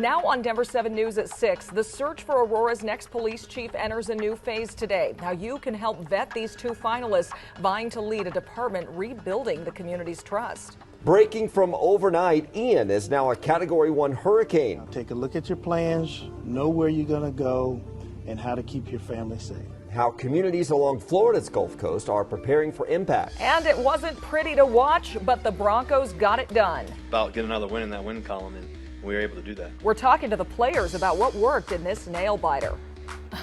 Now on Denver 7 News at 6, the search for Aurora's next police chief enters a new phase today. Now you can help vet these two finalists vying to lead a department rebuilding the community's trust. Breaking from overnight, Ian is now a Category 1 hurricane. Take a look at your plans, know where you're going to go, and how to keep your family safe. How communities along Florida's Gulf Coast are preparing for impact. And it wasn't pretty to watch, but the Broncos got it done. About getting another win in that win column, and we were able to do that. We're talking to the players about what worked in this nail biter.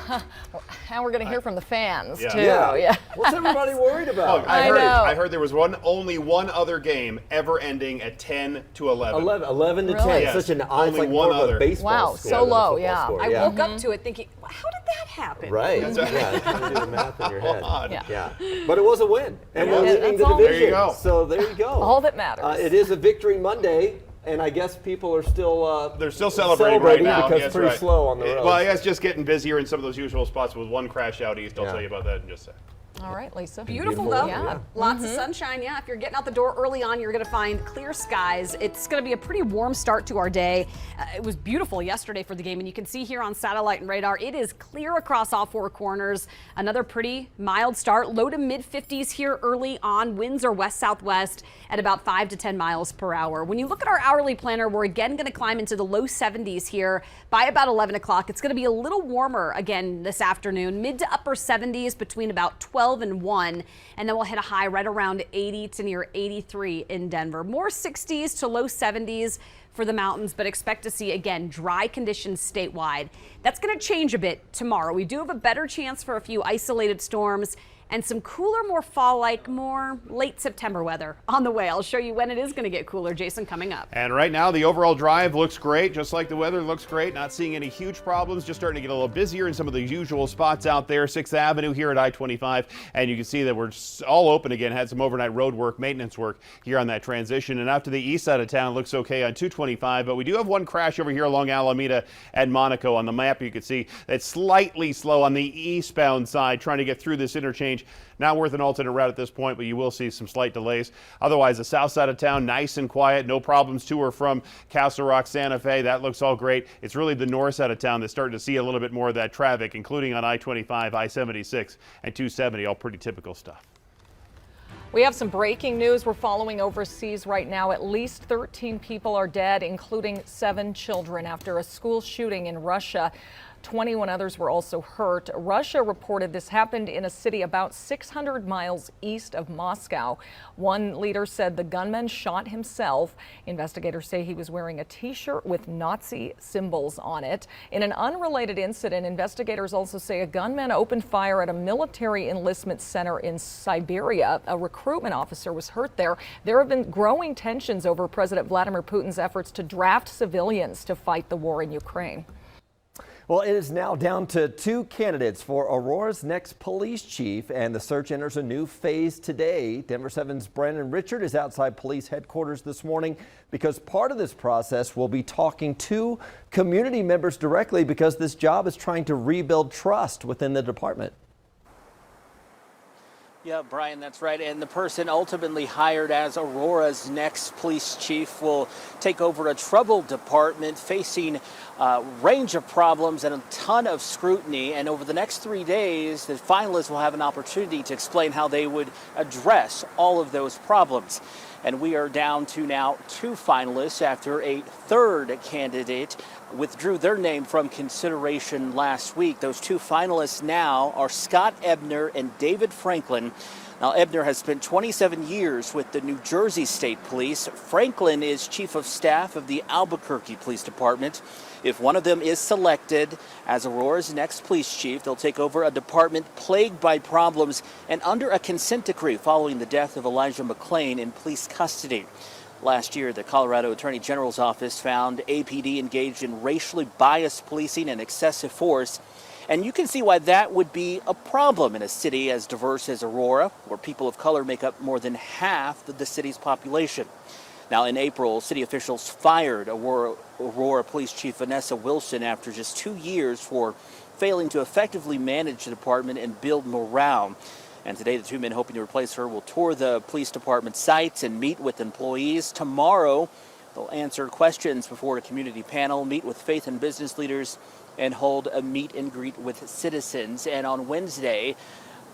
And we're going to hear from the fans, too. Yeah. What's everybody worried about? Look, I heard there was only one other game ever ending at 10 to 11. 11 to 10. Yes. Such an Only it's like one more of other. a baseball Wow, score so than a low, football yeah. score. I woke up to it thinking, how did that happen? Right. That's right. Yeah, trying to do the math in your head. Yeah. But it was a win. And Yeah, we're leading that's the all. division. There you go. So there you go. All that matters. It is a victory Monday. And I guess people are still They're still celebrating right now. because Yes, it's pretty right. slow on the road. Well, I guess just getting busier in some of those usual spots with one crash out east. I'll tell you about that in just a sec. All right, Lisa. Beautiful though. Yeah. Lots of sunshine. Yeah, if you're getting out the door early on, you're going to find clear skies. It's going to be a pretty warm start to our day. It was beautiful yesterday for the game, and you can see here on satellite and radar, it is clear across all four corners. Another pretty mild start, low to mid 50s here early on. Winds are west-southwest at about 5 to 10 miles per hour. When you look at our hourly planner, we're again going to climb into the low 70s here by about 11 o'clock. It's going to be a little warmer again this afternoon, mid to upper 70s between about 12 and 1, and then we'll hit a high right around 80 to near 83 in Denver. More 60s to low 70s for the mountains, but expect to see, again, dry conditions statewide. That's going to change a bit tomorrow. We do have a better chance for a few isolated storms and some cooler, more fall-like, more late September weather on the way. I'll show you when it is going to get cooler. Jason, coming up. And right now, the overall drive looks great, just like the weather looks great. Not seeing any huge problems, just starting to get a little busier in some of the usual spots out there. 6th Avenue here at I-25, and you can see that we're all open again. Had some overnight road work, maintenance work here on that transition. And out to the east side of town, looks okay on 225, but we do have one crash over here along Alameda and Monaco. On the map, you can see it's slightly slow on the eastbound side, trying to get through this interchange. Not worth an alternate route at this point, but you will see some slight delays. Otherwise, the south side of town, nice and quiet. No problems to or from Castle Rock, Santa Fe. That looks all great. It's really the north side of town that's starting to see a little bit more of that traffic, including on I-25, I-76, and 270. All pretty typical stuff. We have some breaking news we're following overseas right now. At least 13 people are dead, including 7 children, after a school shooting in Russia. 21 others were also hurt. Russia reported this happened in a city about 600 miles east of Moscow. One leader said the gunman shot himself. Investigators say he was wearing a T-shirt with Nazi symbols on it. In an unrelated incident, investigators also say a gunman opened fire at a military enlistment center in Siberia. A recruitment officer was hurt there. There have been growing tensions over President Vladimir Putin's efforts to draft civilians to fight the war in Ukraine. Well, it is now down to 2 candidates for Aurora's next police chief, and the search enters a new phase today. Denver 7's Brandon Richard is outside police headquarters this morning because part of this process will be talking to community members directly, because this job is trying to rebuild trust within the department. Yeah, Brian, that's right. And the person ultimately hired as Aurora's next police chief will take over a troubled department facing a range of problems and a ton of scrutiny. And over the next 3 days, the finalists will have an opportunity to explain how they would address all of those problems. And we are down to now 2 finalists after a third candidate withdrew their name from consideration last week. Those 2 finalists now are Scott Ebner and David Franklin. Now, Ebner has spent 27 years with the New Jersey State Police. Franklin is chief of staff of the Albuquerque Police Department. If one of them is selected as Aurora's next police chief, they'll take over a department plagued by problems and under a consent decree following the death of Elijah McClain in police custody. Last year, the Colorado Attorney General's office found APD engaged in racially biased policing and excessive force. And you can see why that would be a problem in a city as diverse as Aurora, where people of color make up more than half of the city's population. Now, in April, city officials fired Aurora Police Chief Vanessa Wilson after just 2 years for failing to effectively manage the department and build morale. And today, the 2 men hoping to replace her will tour the police department sites and meet with employees. Tomorrow, They'll answer questions before a community panel, meet with faith and business leaders, and hold a meet and greet with citizens. And on Wednesday,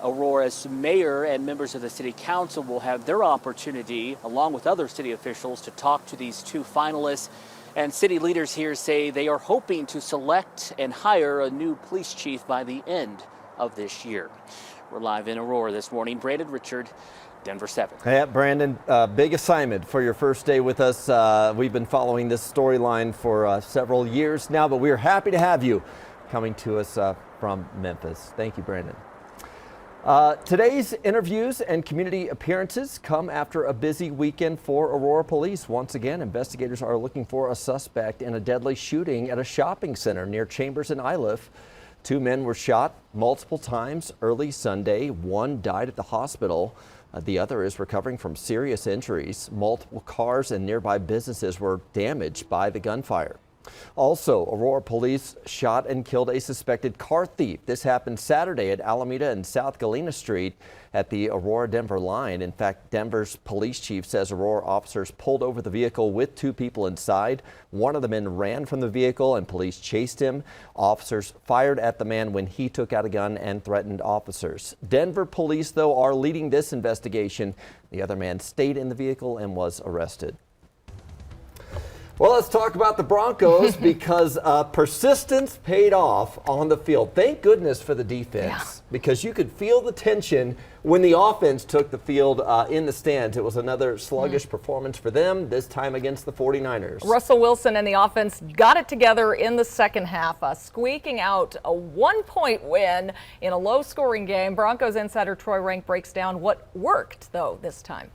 Aurora's mayor and members of the city council will have their opportunity, along with other city officials, to talk to these two finalists. And city leaders here say they are hoping to select and hire a new police chief by the end of this year. We're live in Aurora this morning. Brandon Richard, Denver 7. Hey, Brandon, big assignment for your first day with us. We've been following this storyline for several years now, but we're happy to have you coming to us from Memphis. Thank you, Brandon. Today's interviews and community appearances come after a busy weekend for Aurora Police. Once again, investigators are looking for a suspect in a deadly shooting at a shopping center near Chambers and Iliff. 2 men were shot multiple times early Sunday. 1 died at the hospital. The other is recovering from serious injuries. Multiple cars and nearby businesses were damaged by the gunfire. Also, Aurora Police shot and killed a suspected car thief. This happened Saturday at Alameda and South Galena Street at the Aurora-Denver line. In fact, Denver's police chief says Aurora officers pulled over the vehicle with 2 people inside. One of the men ran from the vehicle and police chased him. Officers fired at the man when he took out a gun and threatened officers. Denver police, though, are leading this investigation. The other man stayed in the vehicle and was arrested. Well, let's talk about the Broncos because persistence paid off on the field. Thank goodness for the defense because you could feel the tension when the offense took the field in the stands. It was another sluggish performance for them, this time against the 49ers. Russell Wilson and the offense got it together in the second half, squeaking out a 1-point win in a low-scoring game. Broncos insider Troy Rank breaks down what worked, though, this time.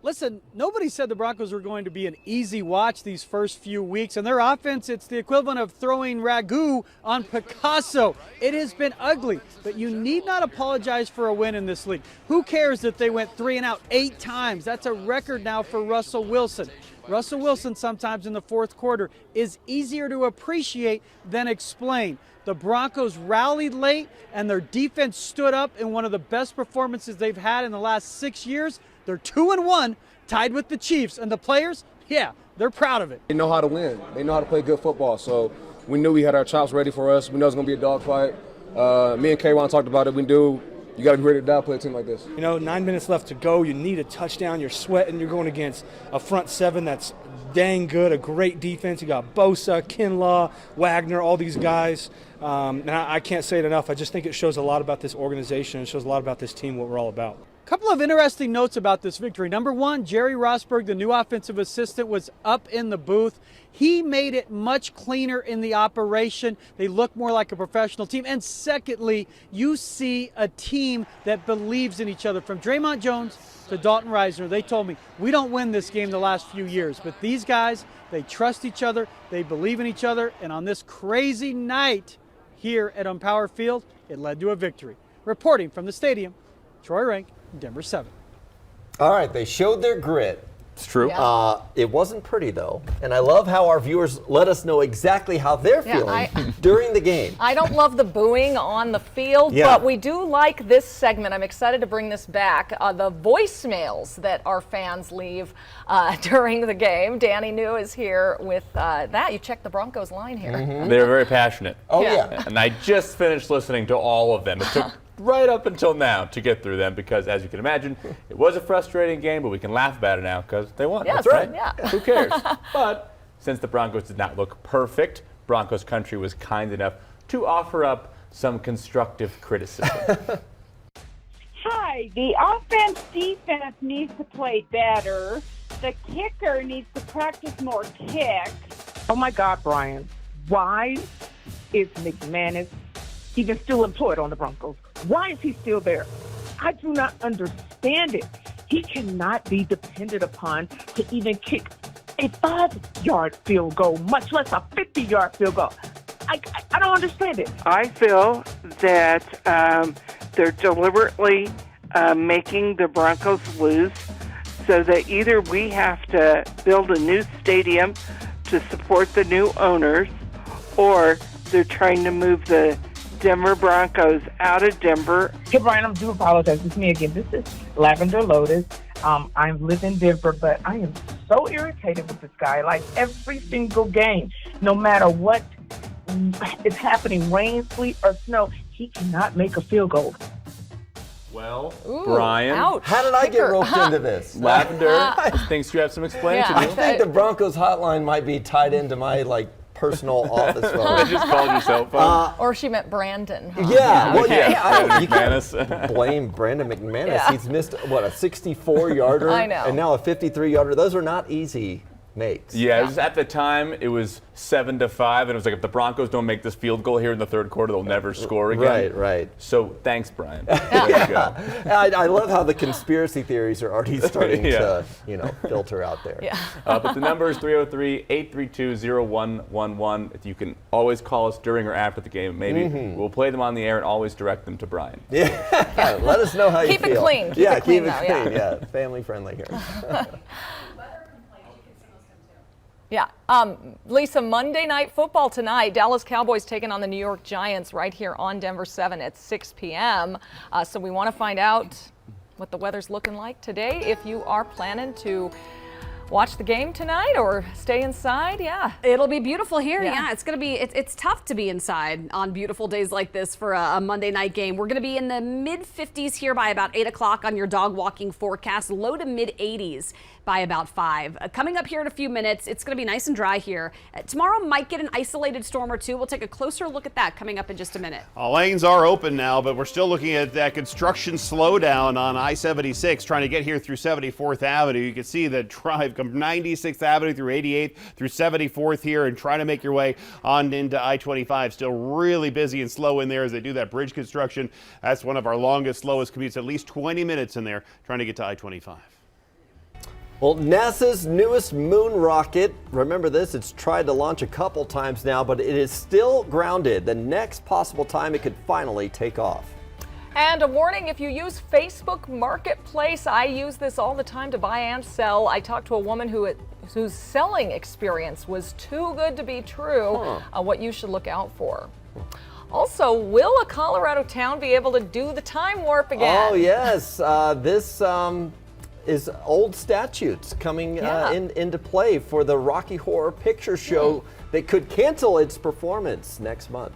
Listen, nobody said the Broncos were going to be an easy watch these first few weeks, and their offense, it's the equivalent of throwing ragu on Picasso. It has been ugly, but you need not apologize for a win in this league. Who cares that they went 3 and out 8 times? That's a record now for Russell Wilson. Russell Wilson sometimes in the fourth quarter is easier to appreciate than explain. The Broncos rallied late, and their defense stood up in one of the best performances they've had in the last 6 years. They're 2-1, tied with the Chiefs, and the players, they're proud of it. They know how to win. They know how to play good football. So we knew we had our chops ready for us. We know it's going to be a dogfight. Me and K-Ron talked about it. You got to be ready to die, play a team like this. 9 minutes left to go. You need a touchdown. You're sweating. You're going against a front 7 that's dang good, a great defense. You got Bosa, Kinlaw, Wagner, all these guys. And I can't say it enough. I just think it shows a lot about this organization. It shows a lot about this team, what we're all about. Couple of interesting notes about this victory. Number one, Jerry Rosberg, the new offensive assistant, was up in the booth. He made it much cleaner in the operation. They look more like a professional team. And secondly, you see a team that believes in each other. From Draymond Jones to Dalton Reisner, they told me, we don't win this game the last few years. But these guys, they trust each other. They believe in each other. And on this crazy night here at Empower Field, it led to a victory. Reporting from the stadium, Troy Rank, Denver 7. All right, they showed their grit. It's true. Yeah. It wasn't pretty, though. And I love how our viewers let us know exactly how they're feeling during the game. I don't love the booing on the field, but we do like this segment. I'm excited to bring this back. The voicemails that our fans leave during the game. Danny New is here with that. You checked the Broncos line here. Mm-hmm. They were very passionate. Oh, yeah. And I just finished listening to all of them. It took right up until now to get through them because, as you can imagine, it was a frustrating game, but we can laugh about it now because they won. Yeah, that's right. Yeah. Who cares? But since the Broncos did not look perfect, Broncos country was kind enough to offer up some constructive criticism. Hi, the offense-defense needs to play better. The kicker needs to practice more kicks. Oh my God, Brian, why is McManus even still employed on the Broncos? Why is he still there? I do not understand it. He cannot be depended upon to even kick a 5-yard field goal, much less a 50-yard field goal. I don't understand it. I feel that they're deliberately making the Broncos lose so that either we have to build a new stadium to support the new owners, or they're trying to move the Denver Broncos out of Denver. Hey, Brian, I do apologize. It's me again. This is Lavender Lotus. I live in Denver, but I am so irritated with this guy. Like every single game, no matter what is happening, rain, sleet, or snow, he cannot make a field goal. Well, Ooh, Brian, ouch. How did I get roped into this? Lavender thinks you have some explaining Yeah. to I do. think the Broncos hotline might be tied into my personal office phone. You just called your cell phone. Or she meant Brandon. Huh? Yeah, well, Yeah. you can't McManus. blame Brandon McManus. Yeah. He's missed, a 64-yarder? I know. And now a 53-yarder. Those are not easy makes. Yeah, it was, at the time, it was 7-5, and it was like, if the Broncos don't make this field goal here in the third quarter, they'll never score again. Right. So, thanks, Brian. There you go. I love how the conspiracy theories are already starting Yeah. to, filter out there. Yeah. But the number is 303-832-0111. You can always call us during or after the game. Maybe we'll play them on the air and always direct them to Brian. Yeah. Let us know how you feel. Keep it clean. Keep it clean, clean. though, Yeah, family friendly here. Yeah. Lisa, Monday Night Football tonight. Dallas Cowboys taking on the New York Giants right here on Denver 7 at 6 p.m. So we want to find out what the weather's looking like today. If you are planning to watch the game tonight or stay inside, It'll be beautiful here. Yeah. Yeah, it's going to be, it's tough to be inside on beautiful days like this for a Monday night game. We're going to be in the mid 50s here by about 8 o'clock on your dog walking forecast, low to mid 80s by about 5. Coming up here in a few minutes, it's going to be nice and dry here. Tomorrow might get an isolated storm or two. We'll take a closer look at that coming up in just a minute. Lanes are open now, but we're still looking at that construction slowdown on I-76, trying to get here through 74th Avenue. You can see the drive come 96th Avenue through 88th through 74th here and trying to make your way on into I-25. Still really busy and slow in there as they do that bridge construction. That's one of our longest, slowest commutes, at least 20 minutes in there trying to get to I-25. Well, NASA's newest moon rocket, remember this, it's tried to launch a couple times now, but it is still grounded. The next possible time it could finally take off. And a warning, if you use Facebook Marketplace, I use this all the time to buy and sell. I talked to a woman whose selling experience was too good to be true, what you should look out for. Also, will a Colorado town be able to do the time warp again? Oh, yes. This is old statutes coming into play for the Rocky Horror Picture Show that could cancel its performance next month.